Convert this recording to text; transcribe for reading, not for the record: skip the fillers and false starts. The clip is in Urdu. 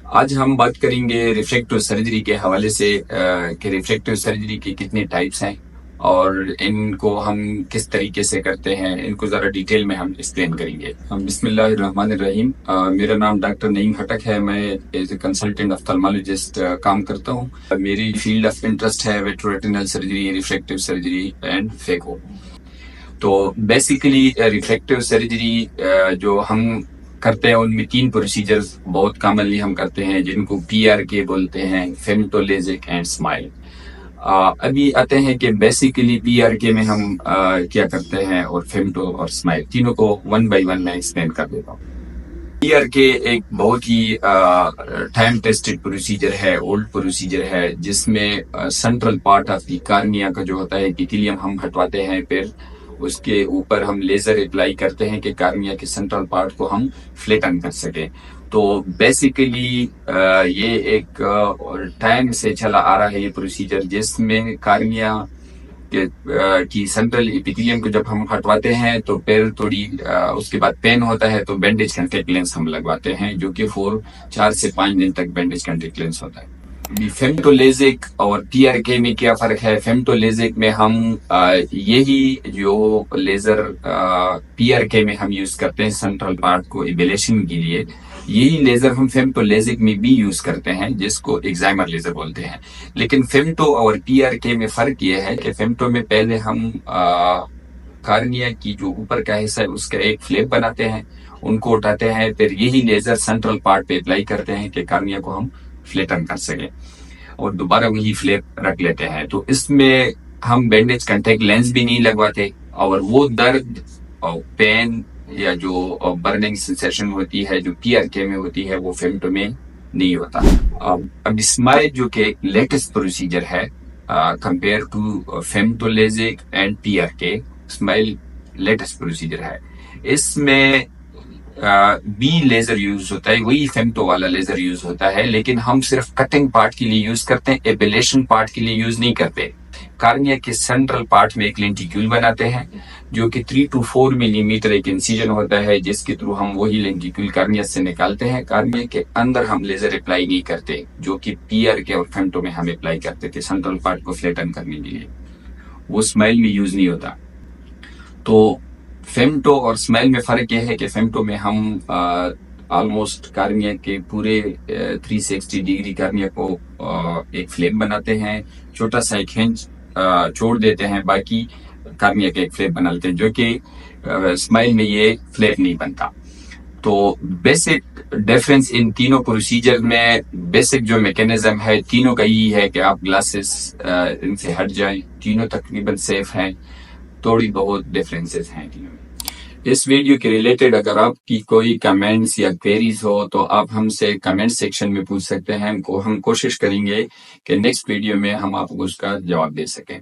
آج ہم بات کریں گے ریفریکٹیو سرجری کے حوالے سے کہ ریفریکٹیو سرجری کے کتنے ٹائپس ہیں اور ان کو ہم کس طریقے سے کرتے ہیں، ان کو ذرا ڈیٹیل میں ہم ایکسپلین کریں گے۔ بسم اللہ الرحمن الرحیم۔ میرا نام ڈاکٹر نعیم ہٹک ہے، میں ایز اے کنسلٹنٹ آفتھالمالوجسٹ کام کرتا ہوں۔ میری فیلڈ آف انٹرسٹ ہے ویٹروریٹینل سرجری، ریفریکٹیو سرجری اینڈ فیکو۔ تو بیسیکلی ریفریکٹیو سرجری جو ہم کرتے ہیں ان میں 3 پروسیجرز بہت کامنلی ہم کرتے ہیں، جن کو PRK بولتے ہیں، فیمٹو لیزک اینڈ اسمائل۔ ابھی آتے ہیں کہ بیسیکلی PRK میں ہم کیا کرتے ہیں اور فیمٹو اور اسمائل، تینوں کو 1 بائی 1 میں ایکسپلین کر دیتا ہوں۔ PRK ایک بہت ہی ٹائم ٹیسٹڈ پروسیجر ہے، اولڈ پروسیجر ہے، جس میں central part of the cornea کا جو ہوتا ہے ایپیتھیلیم ہم ہٹواتے ہیں، پھر اس کے اوپر ہم لیزر اپلائی کرتے ہیں کہ کارنیا کے سینٹرل پارٹ کو ہم فلیٹن کر سکیں۔ تو بیسیکلی یہ ایک ٹائم سے چلا آ رہا ہے یہ پروسیجر، جس میں کارنیا کی سینٹرل ایپیتھیلیم کو جب ہم ہٹواتے ہیں تو پھر تھوڑی اس کے بعد پین ہوتا ہے، تو بینڈیج کنٹیکٹ لینس ہم لگواتے ہیں، جو کہ 4 سے 5 دن تک بینڈیج کنٹیکٹ لینس ہوتا ہے۔ فیمٹو لیزک اور PRK میں کیا فرق ہے؟ فیمٹو لیزک میں ہم یہی جو لیزر PRK میں ہم یوز کرتے ہیں سینٹرل پارٹ کو ایبلیشن کے لیے، یہی لیزر ہم فیمٹو لیزک میں بھی یوز کرتے ہیں، جس کو ایگزائمر لیزر بولتے ہیں۔ لیکن فیمٹو اور PRK میں فرق یہ ہے کہ فیمٹو میں پہلے ہم کارنیا کی جو اوپر کا حصہ ہے اس کا ایک فلیپ بناتے ہیں، ان کو اٹھاتے ہیں، پھر یہی لیزر سینٹرل پارٹ پہ اپلائی کرتے ہیں کہ کارنیا کو ہم فلیٹن کر سکیں، اور دوبارہ وہی فلیپ رکھ لیتے ہیں۔ تو اس میں ہم بینڈیج کنٹیکٹ لینس بھی نہیں لگواتے، اور وہ درد اور پین یا جو برننگ سینسیشن ہوتی ہے جو PRK میں ہوتی ہے وہ فیمٹو میں نہیں ہوتا۔ اب اسمائل جو کہ ایک لیٹسٹ پروسیجر ہے compare to femto LASIK and PRK، smile latest procedure ہے۔ اس میں بھی لیزر یوز ہوتا ہے، وہی فیمٹو والا لیزر یوز ہوتا ہے، لیکن ہم صرف کٹنگ پارٹ کے لیے یوز کرتے ہیں، ایبلیشن پارٹ کے لیے یوز نہیں کرتے۔ کارنیا کے سینٹرل پارٹ میں ایک لینٹیکیول بناتے ہیں، جو کہ 3 to 4 ملی میٹر ایک انسیجن ہوتا ہے، جس کے تھرو ہم وہی لینٹیکیول کارنیا سے نکالتے ہیں۔ کارنیا کے اندر ہم لیزر اپلائی نہیں کرتے، جو کہ PRK اور فیمٹو میں ہم اپلائی کرتے تھے سینٹرل پارٹ کو فلیٹن کرنے کے لیے، وہ اسمائل میں یوز نہیں ہوتا۔ تو فیمٹو اور اسمائل میں فرق یہ ہے کہ فیمٹو میں ہم آلموسٹ کارنیا کے پورے 360 ڈگری کارنیا کو ایک فلیپ بناتے ہیں، چھوٹا سا ایک ہنج چھوڑ دیتے ہیں، باقی کارنیا کے ایک فلیپ بنا لیتے ہیں، جو کہ اسمائل میں یہ فلیپ نہیں بنتا۔ تو بیسک ڈیفرنس ان تینوں پروسیجر میں، بیسک جو میکینزم ہے تینوں کا یہی ہے کہ آپ گلاسز ان سے ہٹ جائیں، تینوں تقریباً سیف ہیں، تھوڑی بہت ڈیفرنسز ہیں تینوں میں۔ اس ویڈیو کے ریلیٹڈ اگر آپ کی کوئی کمنٹس یا کویریز ہو تو آپ ہم سے کمنٹ سیکشن میں پوچھ سکتے ہیں، ہم کوشش کریں گے کہ نیکسٹ ویڈیو میں ہم آپ کو اس کا جواب دے سکیں۔